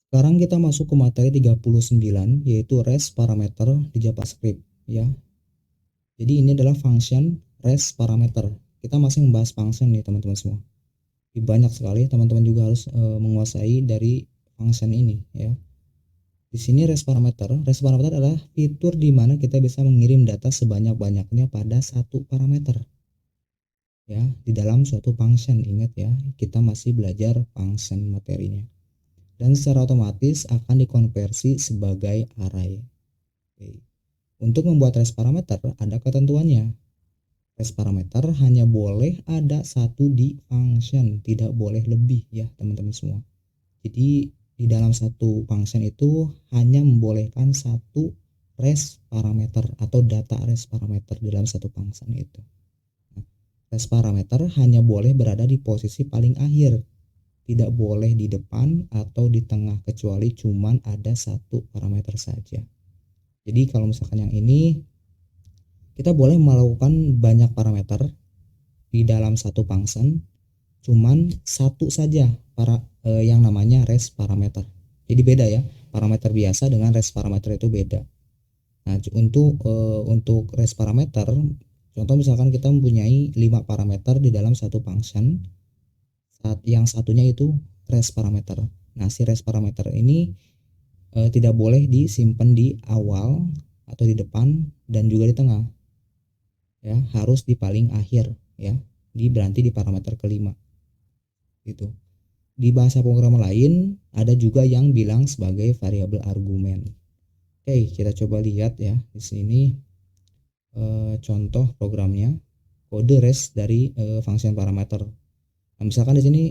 Sekarang kita masuk ke materi 39 yaitu REST parameter di JavaScript ya. Jadi ini adalah function REST parameter. Kita masih membahas function nih teman-teman semua. Banyak sekali teman-teman juga harus menguasai dari function ini ya. Di sini REST parameter. REST parameter adalah fitur di mana kita bisa mengirim data sebanyak-banyaknya pada satu parameter ya di dalam suatu function. Ingat ya, kita masih belajar function materinya. Dan secara otomatis akan dikonversi sebagai array. Oke. Untuk membuat REST parameter ada ketentuannya. REST parameter hanya boleh ada satu di function, tidak boleh lebih ya teman-teman semua. Jadi di dalam satu function itu hanya membolehkan satu REST parameter atau data REST parameter dalam satu function itu. Nah, REST parameter hanya boleh berada di posisi paling akhir, tidak boleh di depan atau di tengah kecuali cuman ada satu parameter saja. Jadi kalau misalkan yang ini kita boleh melakukan banyak parameter di dalam satu function, cuman satu saja yang namanya REST parameter. Jadi beda ya, parameter biasa dengan REST parameter itu beda. Nah, untuk REST parameter, contoh misalkan kita mempunyai 5 parameter di dalam satu function, yang satunya itu REST parameter. Nah, si REST parameter ini tidak boleh disimpan di awal atau di depan dan juga di tengah. Ya, harus di paling akhir ya, berarti di parameter kelima. Gitu. Di bahasa pemrograman lain ada juga yang bilang sebagai variabel argumen. Oke, kita coba lihat ya di sini contoh programnya, kode REST dari function parameter. Nah, misalkan di sini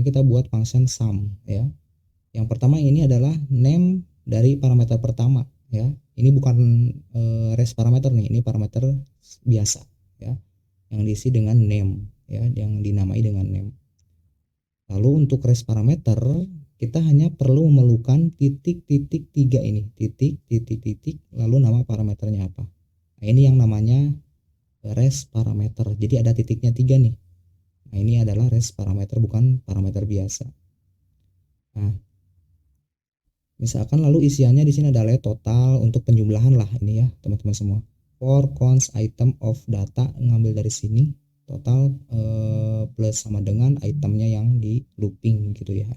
kita buat function sum ya. Yang pertama ini adalah name dari parameter pertama ya. Ini bukan REST parameter nih, ini parameter biasa ya, yang diisi dengan name ya, yang dinamai dengan name. Lalu untuk REST parameter kita hanya perlu memerlukan titik-titik tiga ini, titik-titik-titik lalu nama parameternya apa. Nah, ini yang namanya REST parameter. Jadi ada titiknya tiga nih. Nah, ini adalah REST parameter, bukan parameter biasa. Nah, misalkan lalu isiannya di sini adalah total untuk penjumlahan lah ini ya teman-teman semua. For cons item of data, ngambil dari sini total plus sama dengan itemnya yang di looping gitu ya.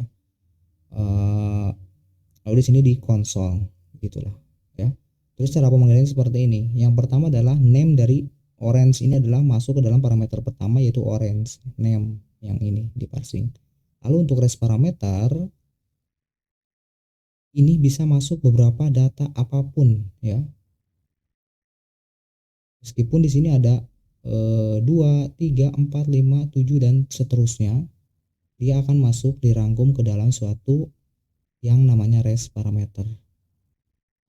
Lalu di sini di konsol gitulah ya. Terus cara pemanggilannya seperti ini. Yang pertama adalah name dari orange ini adalah masuk ke dalam parameter pertama yaitu orange name yang ini di parsing. Lalu untuk REST parameter ini bisa masuk beberapa data apapun ya. Meskipun di sini ada 2, 3, 4, 5, 7 dan seterusnya, dia akan masuk dirangkum ke dalam suatu yang namanya REST parameter.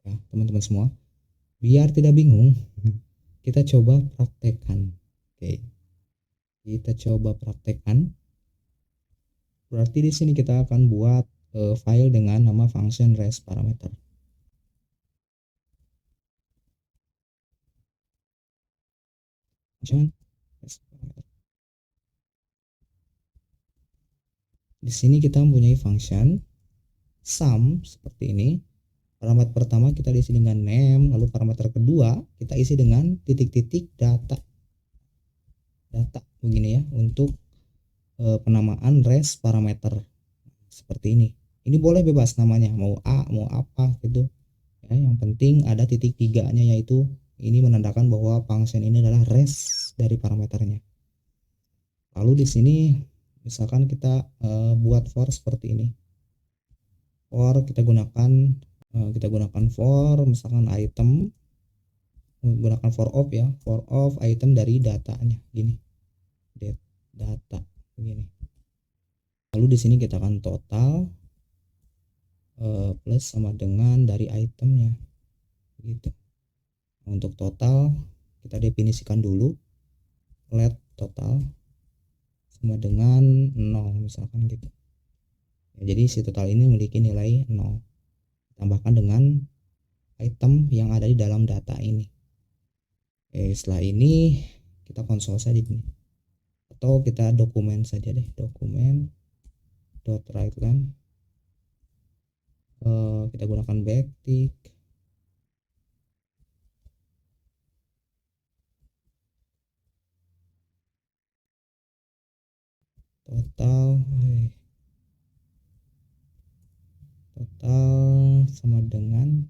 Ya, teman-teman semua. Biar tidak bingung, kita coba praktekkan. Oke. Kita coba praktekkan. Berarti di sini kita akan buat file dengan nama function REST parameter. Function REST parameter. Di sini kita mempunyai function sum seperti ini. Parameter pertama kita isi dengan name, lalu parameter kedua kita isi dengan titik-titik data begini ya untuk penamaan REST parameter seperti ini. Ini boleh bebas namanya, mau A, mau apa gitu. Ya, yang penting ada titik tiganya, yaitu ini menandakan bahwa function ini adalah REST dari parameternya. Lalu di sini misalkan kita buat for seperti ini. For kita gunakan for misalkan item, menggunakan for of ya, for of item dari datanya gini. Data begini. Lalu di sini kita akan total plus sama dengan dari itemnya gitu. Untuk total kita definisikan dulu let total sama dengan 0 misalkan gitu ya, jadi si total ini memiliki nilai 0 tambahkan dengan item yang ada di dalam data ini. Setelah ini kita konsol saja ini, atau kita dokumen saja deh, dokumen dot writeLine Kita gunakan backtick. Total sama dengan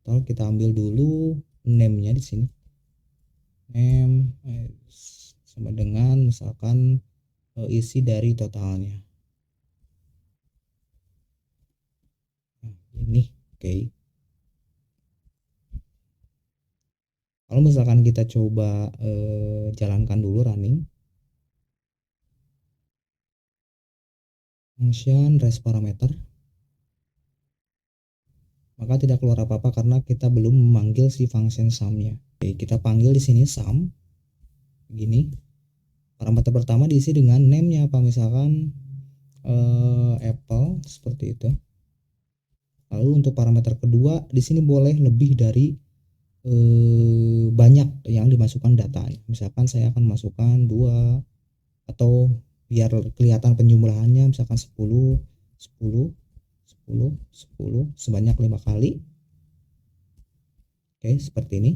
total, kita ambil dulu name-nya di sini. Name sama dengan misalkan isi dari totalnya. Nah, ini oke. Kalau misalkan kita coba jalankan dulu running function res parameter, maka tidak keluar apa-apa karena kita belum memanggil si function sum-nya. Oke, kita panggil di sini sum. Begini. Parameter pertama diisi dengan name-nya apa, misalkan apple seperti itu. Lalu untuk parameter kedua di sini boleh lebih dari banyak yang dimasukkan datanya. Misalkan saya akan masukkan 2 atau biar kelihatan penjumlahannya misalkan 10 10 10 10 sebanyak 5 kali. Oke, seperti ini.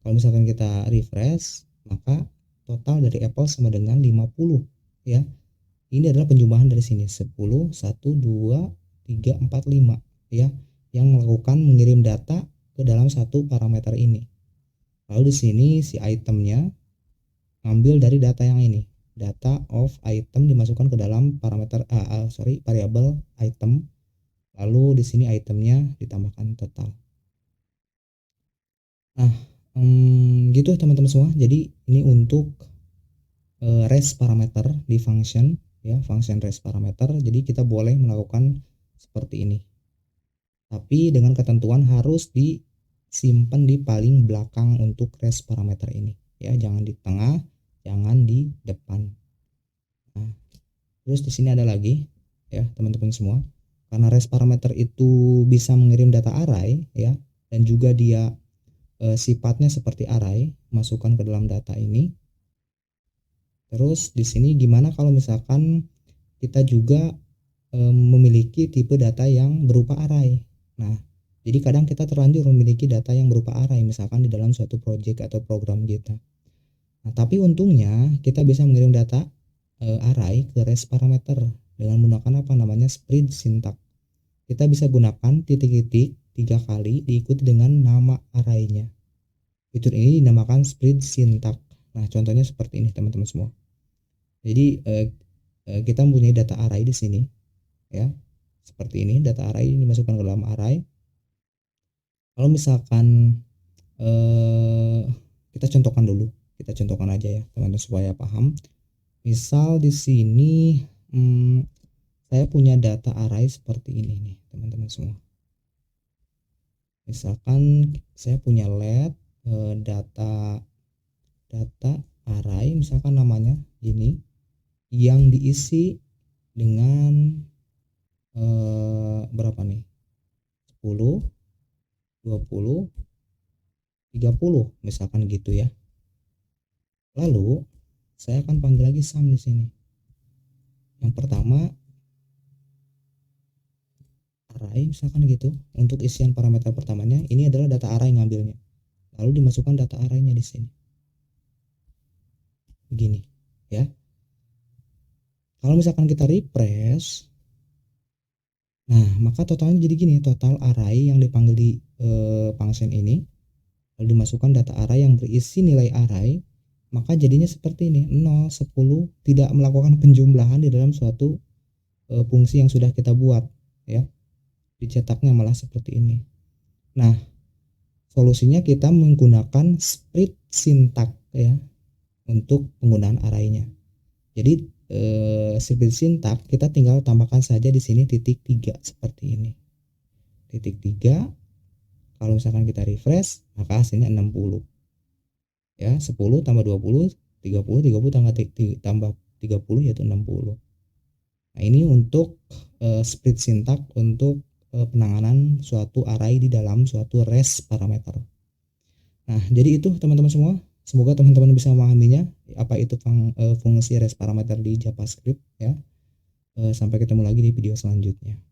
Kalau misalkan kita refresh, maka total dari Apple sama dengan 50 ya. Ini adalah penjumlahan dari sini 10 1 2 3 4 5 ya, yang melakukan mengirim data ke dalam satu parameter ini. Lalu di sini si itemnya ngambil dari data yang ini, data of item dimasukkan ke dalam parameter variabel item. Lalu di sini itemnya ditambahkan total. Nah, gitu teman-teman semua. Jadi ini untuk res parameter di function ya, function res parameter. Jadi kita boleh melakukan seperti ini. Tapi dengan ketentuan harus disimpan di paling belakang untuk res parameter ini ya, jangan di tengah, jangan di depan. Nah, terus di sini ada lagi ya teman-teman semua. Karena res parameter itu bisa mengirim data array ya, dan juga dia sifatnya seperti array, masukkan ke dalam data ini. Terus di sini gimana kalau misalkan kita juga memiliki tipe data yang berupa array. Nah, jadi kadang kita terlanjur memiliki data yang berupa array misalkan di dalam suatu project atau program kita. Nah, tapi untungnya kita bisa mengirim data array ke res parameter dengan menggunakan apa namanya split syntax. Kita bisa gunakan titik-titik 3 kali diikuti dengan nama arraynya. Fitur ini dinamakan split syntax. Nah, contohnya seperti ini teman-teman semua. Jadi kita mempunyai data array di sini ya, seperti ini. Data array ini dimasukkan ke dalam array. Kalau misalkan kita contohkan aja ya teman-teman supaya paham. Misal di sini saya punya data array seperti ini nih teman-teman semua. Misalkan saya punya let data array, misalkan namanya gini, yang diisi dengan berapa nih, 10 20 30 misalkan gitu ya. Lalu saya akan panggil lagi sum di sini. Yang pertama array misalkan gitu, untuk isian parameter pertamanya ini adalah data array ngambilnya. Lalu dimasukkan data arraynya di sini. Begini ya. Kalau misalkan kita refresh, nah maka totalnya jadi gini, total array yang dipanggil di function ini, lalu dimasukkan data array yang berisi nilai array, maka jadinya seperti ini 0, 10, tidak melakukan penjumlahan di dalam suatu fungsi yang sudah kita buat ya. Dicetaknya malah seperti ini. Nah, solusinya kita menggunakan split syntax ya untuk penggunaan arraynya. Jadi split syntax kita tinggal tambahkan saja di sini titik 3 seperti ini. Titik 3. Kalau misalkan kita refresh, maka hasilnya 60. Ya, 10 tambah 20, 30, 30 tambah 30 yaitu 60. Nah, ini untuk split syntax untuk penanganan suatu array di dalam suatu res parameter. Nah, jadi itu teman-teman semua. Semoga teman-teman bisa memahaminya apa itu fungsi res parameter di JavaScript ya. Sampai ketemu lagi di video selanjutnya.